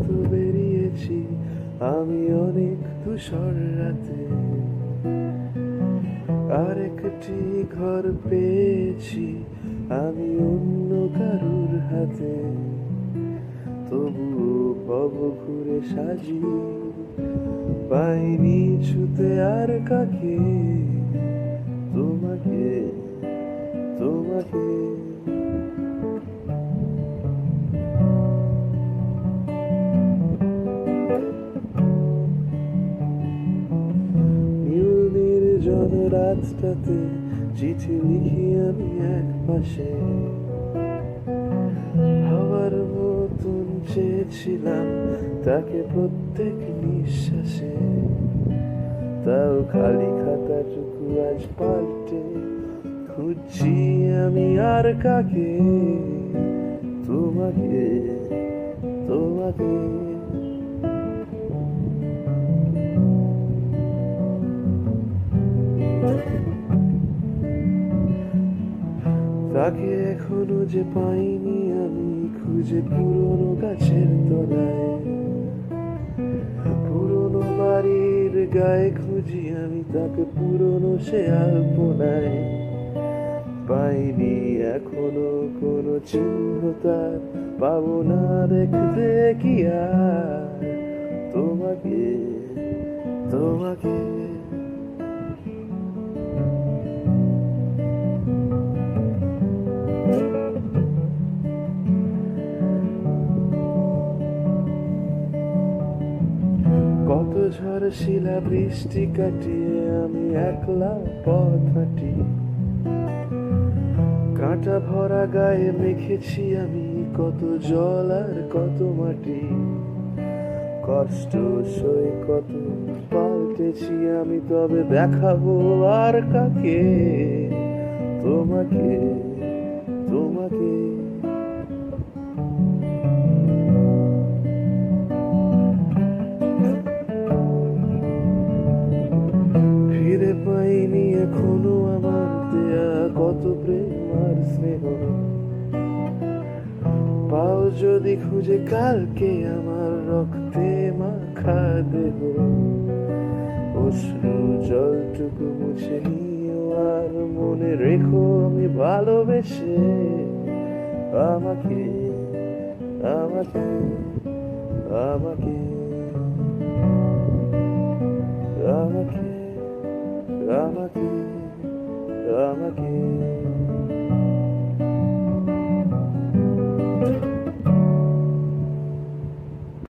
তো বেরিয়েছি আমি অনেক ধূসর রাতে, আরেকটি ঘর পেয়েছি আমি অন্য কারুর হাতে। তবুও ভব ঘুরে সাজি, পাইনি ছুতে আর কাকে, তোমাকে তোমাকে। নীল নির্জন রাতটাতে চিঠি লিখি আমি এক পাশে, হাওয়ার মতন চেয়েছিলাম তাকে প্রত্যেক নিঃশ্বাসে। তাও খালি খাতাটুকু আজ পাল্টে খুঁজছি আমি আর কাকে, তোমাকে তোমাকে। তাকে এখনো যে পাইনি আমি খুঁজে পুরনো গাছের তলায়, পুরনো বাড়ির গায়ে খুঁজি আমি তাকে পুরনো সে আলপনায়। পাইনি এখনো কোনো চিহ্ন তার, পাবো না দেখতে কি আর, তোমাকে তোমাকে। কত ঝড় শিলা বৃষ্টি কাটিয়ে আমি একলা পথ হাঁটি, কাঁটা ভরা গায়ে মেখেছি আমি কত জল আর কত মাটি। কষ্ট সই কত পাল্টেছি আমি, তবে দেখাবো আর কাকে, তোমাকে তোমাকে। ফিরে পাইনি এখনো আমার দেয়া কত প্রেম আর স্নেহ, পাও যদি খুঁজে কালকে আমার রক্তে মাখা দেহ। অশ্রু জলটুকু মুছে নিও আর মনে রেখো আমি ভালোবেসে, আমাকে আমাকে আমাকে আমাকে আমাকে আমাকে।